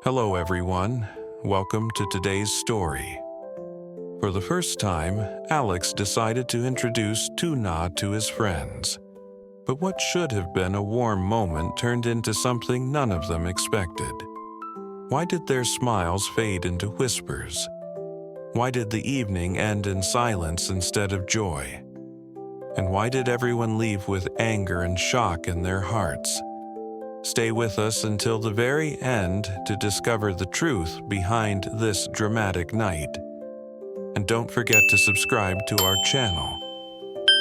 Hello everyone, welcome to today's story. For the first time, Alex decided to introduce Lytuna to his friends. But what should have been a warm moment turned into something none of them expected. Why did their smiles fade into whispers? Why did the evening end in silence instead of joy? And why did everyone leave with anger and shock in their hearts? Stay with us until the very end to discover the truth behind this dramatic night. And don't forget to subscribe to our channel.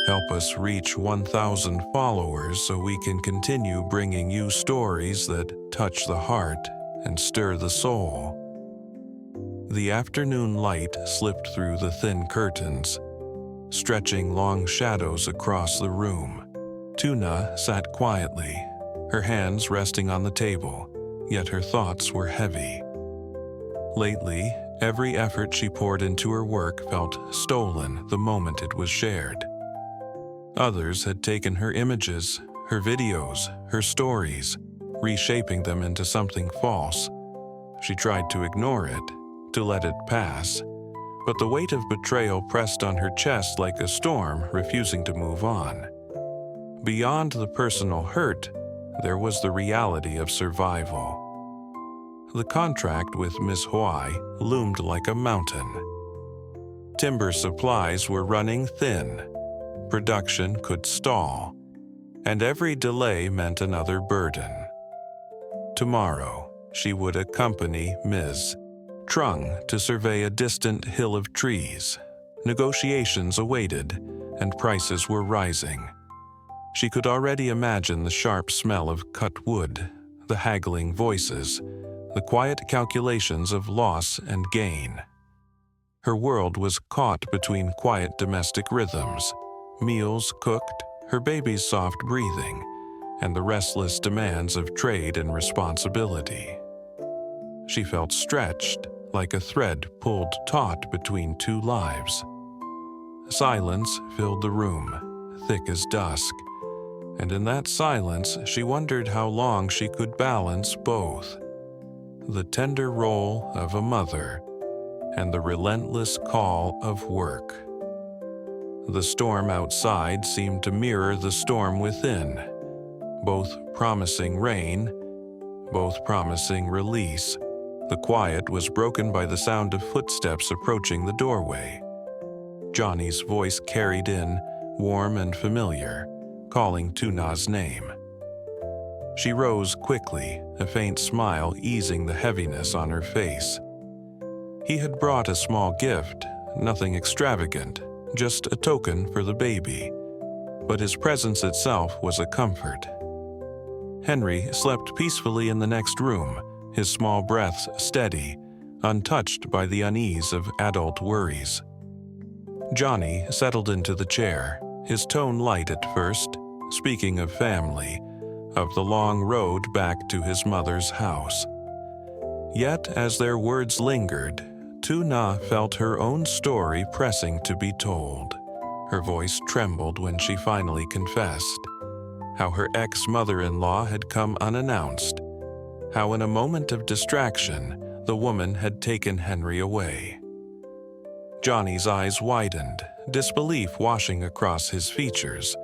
Help us reach 1,000 followers so we can continue bringing you stories that touch the heart and stir the soul. The afternoon light slipped through the thin curtains, stretching long shadows across the room. Lytuna sat quietly, her hands resting on the table, yet her thoughts were heavy. Lately, every effort she poured into her work felt stolen the moment it was shared. Others had taken her images, her videos, her stories, reshaping them into something false. She tried to ignore it, to let it pass, but the weight of betrayal pressed on her chest like a storm, refusing to move on. Beyond the personal hurt, there was the reality of survival. The contract with Miss Hawaii loomed like a mountain. Timber supplies were running thin, production could stall, and every delay meant another burden. Tomorrow, she would accompany Ms. Trung to survey a distant hill of trees. Negotiations awaited, and prices were rising. She could already imagine the sharp smell of cut wood, the haggling voices, the quiet calculations of loss and gain. Her world was caught between quiet domestic rhythms, meals cooked, her baby's soft breathing, and the restless demands of trade and responsibility. She felt stretched, like a thread pulled taut between two lives. Silence filled the room, thick as dusk, and in that silence she wondered how long she could balance both. The tender role of a mother and the relentless call of work. The storm outside seemed to mirror the storm within, both promising rain, both promising release. The quiet was broken by the sound of footsteps approaching the doorway. Johnny's voice carried in, warm and familiar, calling Lytuna's name. She rose quickly, a faint smile easing the heaviness on her face. He had brought a small gift, nothing extravagant, just a token for the baby, but his presence itself was a comfort. Henry slept peacefully in the next room, his small breaths steady, untouched by the unease of adult worries. Johnny settled into the chair, his tone light at first, speaking of family, of the long road back to his mother's house. Yet, as their words lingered, Lytuna felt her own story pressing to be told. Her voice trembled when she finally confessed how her ex-mother-in-law had come unannounced, how in a moment of distraction, the woman had taken Henry away. Johnny's eyes widened, disbelief washing across his features.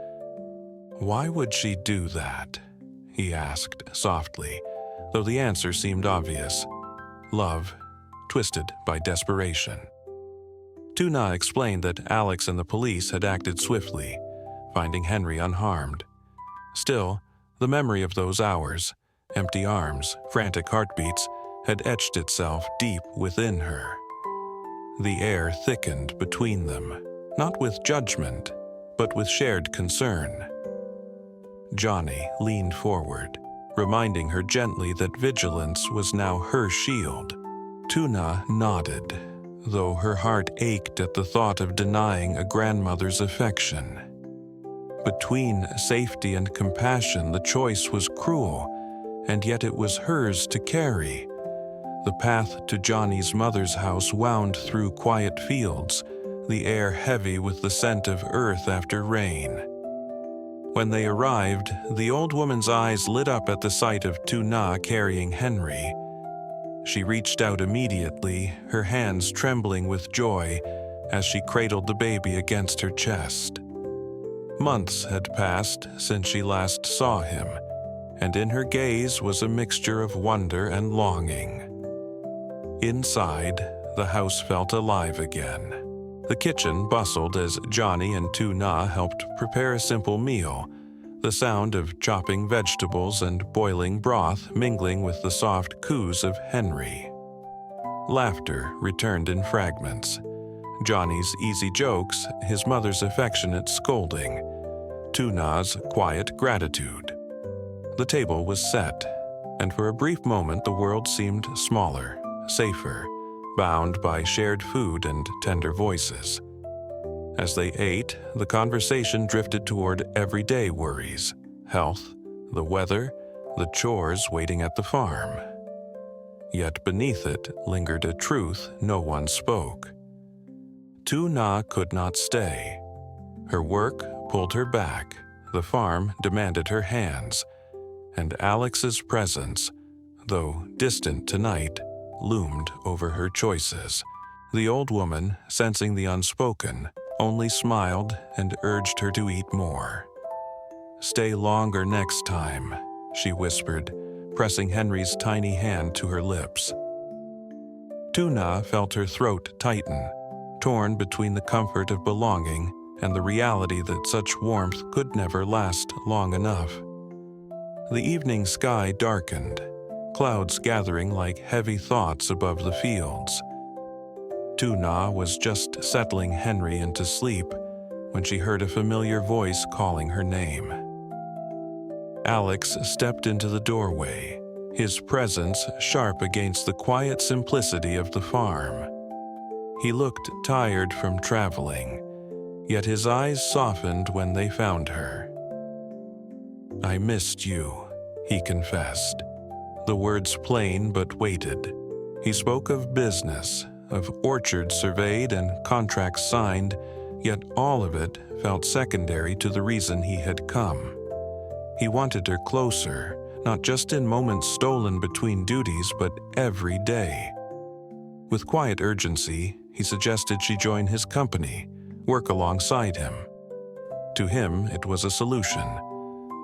"Why would she do that?" he asked softly, though the answer seemed obvious. Love, twisted by desperation. Lytuna explained that Alex and the police had acted swiftly, finding Henry unharmed. Still, the memory of those hours, empty arms, frantic heartbeats, had etched itself deep within her. The air thickened between them, not with judgment, but with shared concern. Johnny leaned forward, reminding her gently that vigilance was now her shield. Lytuna nodded, though her heart ached at the thought of denying a grandmother's affection. Between safety and compassion, the choice was cruel, and yet it was hers to carry. The path to Johnny's mother's house wound through quiet fields, the air heavy with the scent of earth after rain. When they arrived, the old woman's eyes lit up at the sight of Lytuna carrying Henry. She reached out immediately, her hands trembling with joy as she cradled the baby against her chest. Months had passed since she last saw him, and in her gaze was a mixture of wonder and longing. Inside, the house felt alive again. The kitchen bustled as Johnny and Tuna helped prepare a simple meal, the sound of chopping vegetables and boiling broth mingling with the soft coos of Henry. Laughter returned in fragments. Johnny's easy jokes, his mother's affectionate scolding, Tuna's quiet gratitude. The table was set, and for a brief moment the world seemed smaller, safer, bound by shared food and tender voices. As they ate, the conversation drifted toward everyday worries, health, the weather, the chores waiting at the farm. Yet beneath it lingered a truth no one spoke. Tuna could not stay. Her work pulled her back, the farm demanded her hands, and Alex's presence, though distant tonight, loomed over her choices. The old woman, sensing the unspoken, only smiled and urged her to eat more. "Stay longer next time," she whispered, pressing Henry's tiny hand to her lips. Tuna felt her throat tighten, torn between the comfort of belonging and the reality that such warmth could never last long enough. The evening sky darkened, clouds gathering like heavy thoughts above the fields. Tuna was just settling Henry into sleep when she heard a familiar voice calling her name. Alex stepped into the doorway, his presence sharp against the quiet simplicity of the farm. He looked tired from traveling, yet his eyes softened when they found her. "I missed you," he confessed. The words plain but weighted. He spoke of business, of orchards surveyed and contracts signed, yet all of it felt secondary to the reason he had come. He wanted her closer, not just in moments stolen between duties, but every day. With quiet urgency, he suggested she join his company, work alongside him. To him, it was a solution,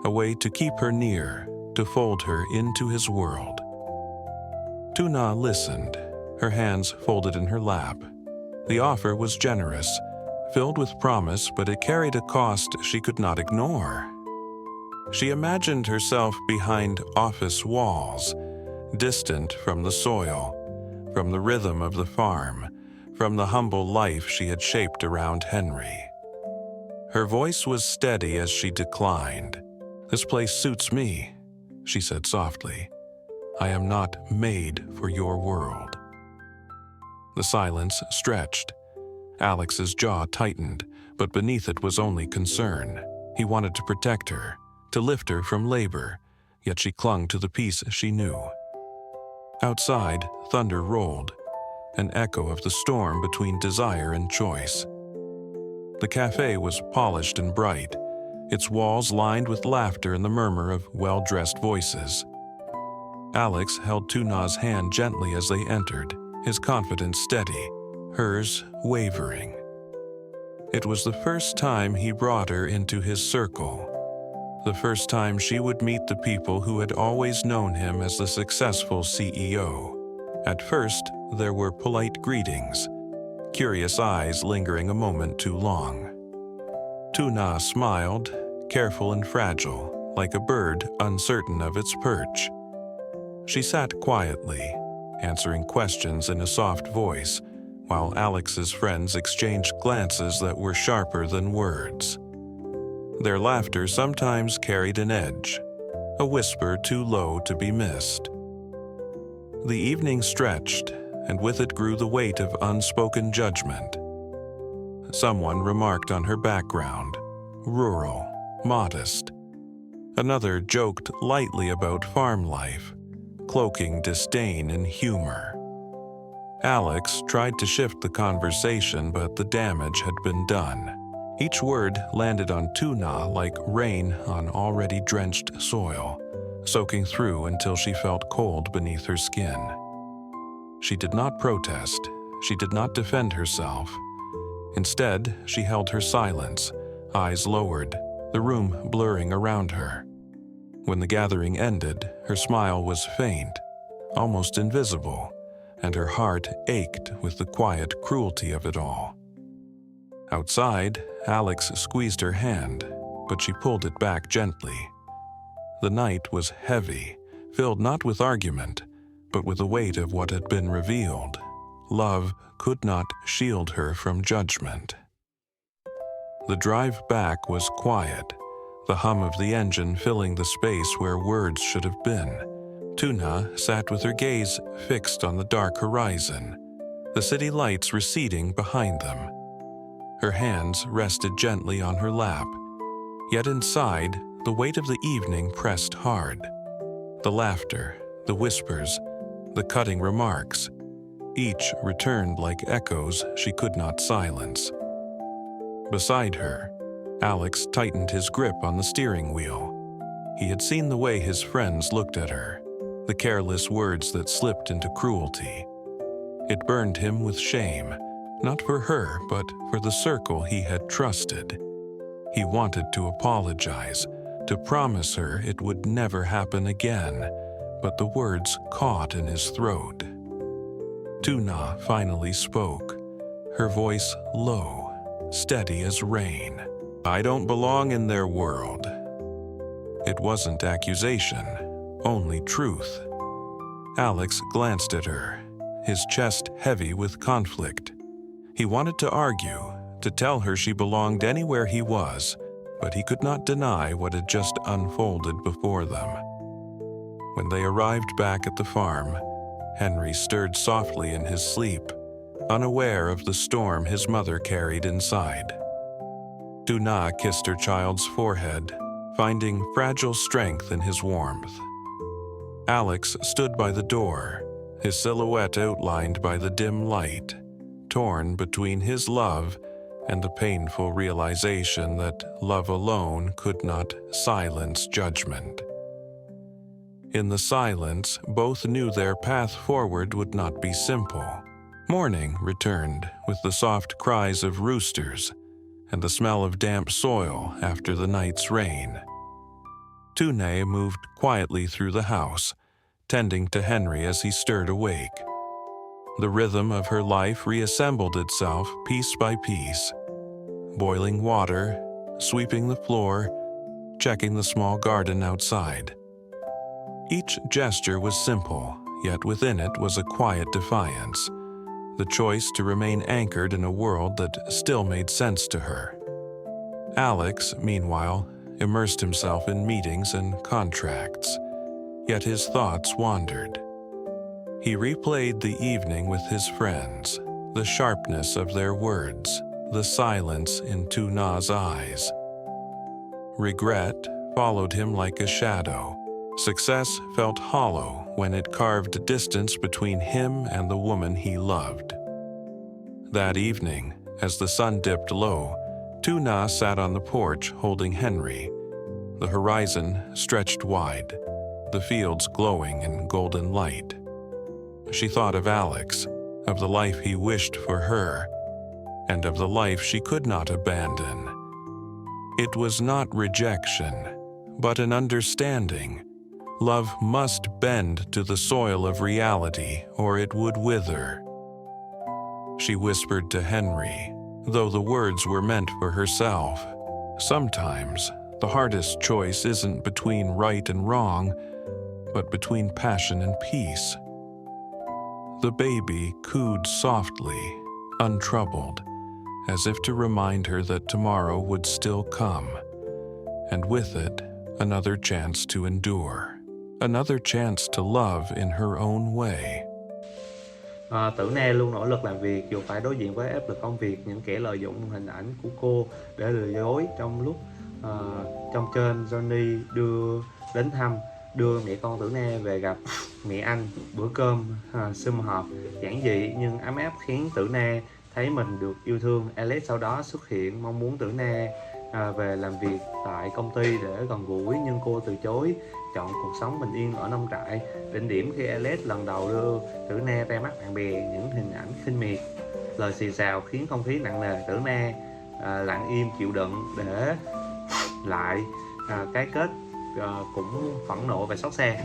a way to keep her near, to fold her into his world. Tuna listened, her hands folded in her lap. The offer was generous, filled with promise, but it carried a cost she could not ignore. She imagined herself behind office walls, distant from the soil, from the rhythm of the farm, from the humble life she had shaped around Henry. Her voice was steady as she declined. "This place suits me," she said softly. "I am not made for your world." The silence stretched. Alex's jaw tightened, but beneath it was only concern. He wanted to protect her, to lift her from labor, yet she clung to the peace she knew. Outside, thunder rolled, an echo of the storm between desire and choice. The cafe was polished and bright, its walls lined with laughter and the murmur of well-dressed voices. Alex held Tuna's hand gently as they entered, his confidence steady, hers wavering. It was the first time he brought her into his circle, the first time she would meet the people who had always known him as the successful CEO. At first, there were polite greetings, curious eyes lingering a moment too long. Tuna smiled, careful and fragile, like a bird uncertain of its perch. She sat quietly, answering questions in a soft voice, while Alex's friends exchanged glances that were sharper than words. Their laughter sometimes carried an edge, a whisper too low to be missed. The evening stretched, and with it grew the weight of unspoken judgment. Someone remarked on her background, rural, modest. Another joked lightly about farm life, cloaking disdain in humor. Alex tried to shift the conversation, but the damage had been done. Each word landed on Tuna like rain on already drenched soil, soaking through until she felt cold beneath her skin. She did not protest. She did not defend herself. Instead, she held her silence, eyes lowered, the room blurring around her. When the gathering ended, her smile was faint, almost invisible, and her heart ached with the quiet cruelty of it all. Outside, Alex squeezed her hand, but she pulled it back gently. The night was heavy, filled not with argument, but with the weight of what had been revealed. Love could not shield her from judgment. The drive back was quiet, the hum of the engine filling the space where words should have been. Lytuna sat with her gaze fixed on the dark horizon, the city lights receding behind them. Her hands rested gently on her lap, yet inside, the weight of the evening pressed hard. The laughter, the whispers, the cutting remarks, each returned like echoes she could not silence. Beside her, Alex tightened his grip on the steering wheel. He had seen the way his friends looked at her, the careless words that slipped into cruelty. It burned him with shame, not for her, but for the circle he had trusted. He wanted to apologize, to promise her it would never happen again, but the words caught in his throat. Lytuna finally spoke, her voice low, steady as rain. "I don't belong in their world." It wasn't accusation, only truth. Alex glanced at her, his chest heavy with conflict. He wanted to argue, to tell her she belonged anywhere he was, but he could not deny what had just unfolded before them. When they arrived back at the farm, Henry stirred softly in his sleep, unaware of the storm his mother carried inside. Lytuna kissed her child's forehead, finding fragile strength in his warmth. Alex stood by the door, his silhouette outlined by the dim light, torn between his love and the painful realization that love alone could not silence judgment. In the silence, both knew their path forward would not be simple. Morning returned with the soft cries of roosters and the smell of damp soil after the night's rain. Lytuna moved quietly through the house, tending to Henry as he stirred awake. The rhythm of her life reassembled itself piece by piece. Boiling water, sweeping the floor, checking the small garden outside. Each gesture was simple, yet within it was a quiet defiance, the choice to remain anchored in a world that still made sense to her. Alex, meanwhile, immersed himself in meetings and contracts, yet his thoughts wandered. He replayed the evening with his friends, the sharpness of their words, the silence in Lytuna's eyes. Regret followed him like a shadow. Success felt hollow when it carved distance between him and the woman he loved. That evening, as the sun dipped low, Lytuna sat on the porch holding Henry. The horizon stretched wide, the fields glowing in golden light. She thought of Alex, of the life he wished for her, and of the life she could not abandon. It was not rejection, but an understanding. Love must bend to the soil of reality, or it would wither. She whispered to Henry, though the words were meant for herself. Sometimes, the hardest choice isn't between right and wrong, but between passion and peace. The baby cooed softly, untroubled, as if to remind her that tomorrow would still come, and with it, another chance to endure. Another chance to love in her own way. Tử Na luôn nỗ lực làm việc dù phải đối diện với áp lực công việc, những kẻ lợi dụng hình ảnh của cô để lừa dối trong lúc trong kênh Johnny đưa đến thăm, đưa mẹ con Tử Na về gặp mẹ anh. Bữa cơm sum họp giản dị nhưng ấm áp khiến Tử Na thấy mình được yêu thương. Alex sau đó xuất hiện mong muốn Tử Na về làm việc tại công ty để gần gũi, nhưng cô từ chối, chọn cuộc sống bình yên ở nông trại. Đỉnh điểm khi Alex lần đầu đưa Tử Na ra mắt bạn bè, những hình ảnh khinh miệt, lời xì xào khiến không khí nặng nề. Tử Na lặng im chịu đựng, để lại cái kết cũng phẫn nộ và xót xa.